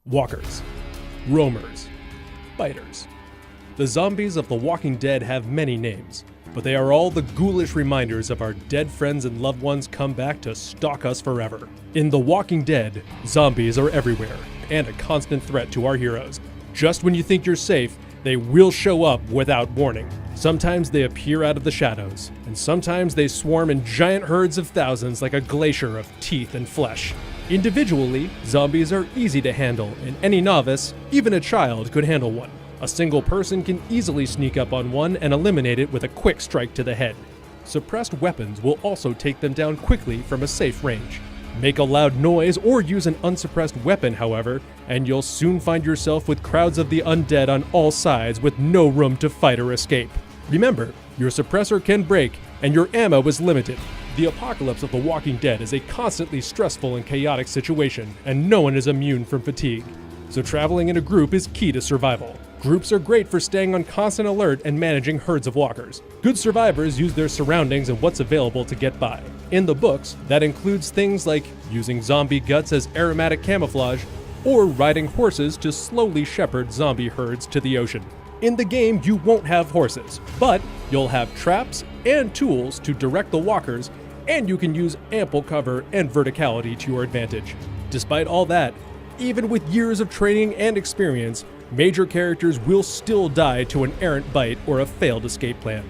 Walkers, roamers, biters. The zombies of The Walking Dead have many names, but they are all the ghoulish reminders of our dead friends and loved ones come back to stalk us forever. In The Walking Dead, zombies are everywhere, and a constant threat to our heroes. Just when you think you're safe, they will show up without warning. Sometimes they appear out of the shadows, and sometimes they swarm in giant herds of thousands like a glacier of teeth and flesh. Individually, zombies are easy to handle, and any novice, even a child, could handle one. A single person can easily sneak up on one and eliminate it with a quick strike to the head. Suppressed weapons will also take them down quickly from a safe range. Make a loud noise or use an unsuppressed weapon, however, and you'll soon find yourself with crowds of the undead on all sides with no room to fight or escape. Remember, your suppressor can break, and your ammo is limited. The apocalypse of The Walking Dead is a constantly stressful and chaotic situation, and no one is immune from fatigue. So traveling in a group is key to survival. Groups are great for staying on constant alert and managing herds of walkers. Good survivors use their surroundings and what's available to get by. In the books, that includes things like using zombie guts as aromatic camouflage, or riding horses to slowly shepherd zombie herds to the ocean. In the game, you won't have horses, but you'll have traps and tools to direct the walkers, and you can use ample cover and verticality to your advantage. Despite all that, even with years of training and experience, major characters will still die to an errant bite or a failed escape plan.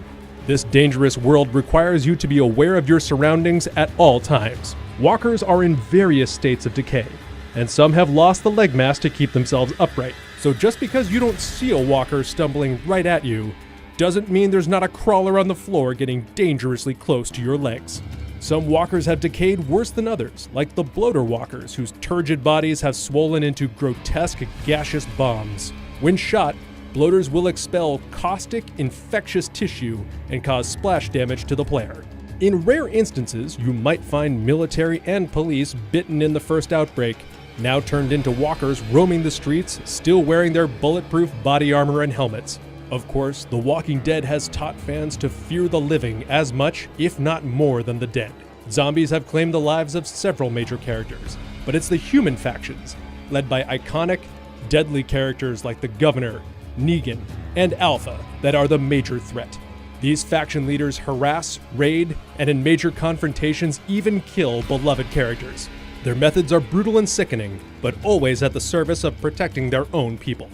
This dangerous world requires you to be aware of your surroundings at all times. Walkers are in various states of decay, and some have lost the leg mass to keep themselves upright. So just because you don't see a walker stumbling right at you, doesn't mean there's not a crawler on the floor getting dangerously close to your legs. Some walkers have decayed worse than others, like the bloater walkers, whose turgid bodies have swollen into grotesque gaseous bombs. When shot, bloaters will expel caustic, infectious tissue and cause splash damage to the player. In rare instances, you might find military and police bitten in the first outbreak, now turned into walkers roaming the streets, still wearing their bulletproof body armor and helmets. Of course, The Walking Dead has taught fans to fear the living as much, if not more, than the dead. Zombies have claimed the lives of several major characters, but it's the human factions, led by iconic, deadly characters like the Governor, Negan, and Alpha, that are the major threat. These faction leaders harass, raid, and in major confrontations even kill beloved characters. Their methods are brutal and sickening, but always at the service of protecting their own people.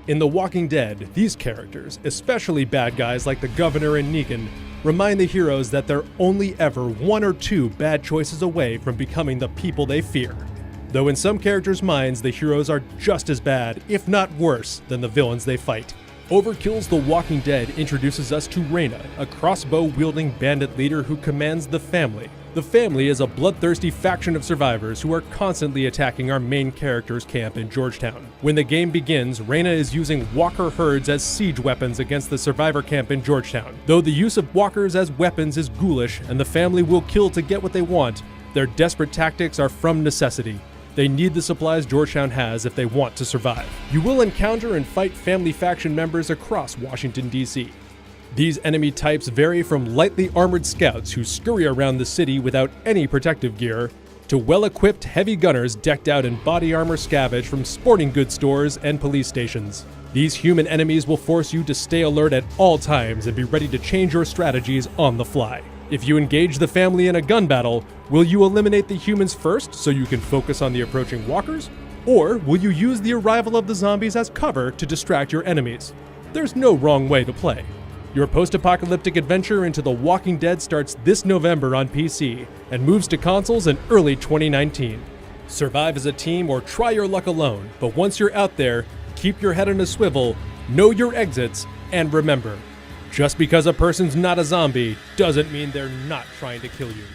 In The Walking Dead, these characters, especially bad guys like the Governor and Negan, remind the heroes that they're only ever one or two bad choices away from becoming the people they fear. Though in some characters' minds, the heroes are just as bad, if not worse, than the villains they fight. Overkill's The Walking Dead introduces us to Reyna, a crossbow-wielding bandit leader who commands the Family. The Family is a bloodthirsty faction of survivors who are constantly attacking our main character's camp in Georgetown. When the game begins, Reyna is using walker herds as siege weapons against the survivor camp in Georgetown. Though the use of walkers as weapons is ghoulish and the Family will kill to get what they want, their desperate tactics are from necessity. They need the supplies Georgetown has if they want to survive. You will encounter and fight Family faction members across Washington, D.C. These enemy types vary from lightly armored scouts who scurry around the city without any protective gear, to well-equipped heavy gunners decked out in body armor scavenged from sporting goods stores and police stations. These human enemies will force you to stay alert at all times and be ready to change your strategies on the fly. If you engage the Family in a gun battle, will you eliminate the humans first so you can focus on the approaching walkers? Or will you use the arrival of the zombies as cover to distract your enemies? There's no wrong way to play. Your post-apocalyptic adventure into The Walking Dead starts this November on PC and moves to consoles in early 2019. Survive as a team or try your luck alone, but once you're out there, keep your head on a swivel, know your exits, and remember, just because a person's not a zombie doesn't mean they're not trying to kill you.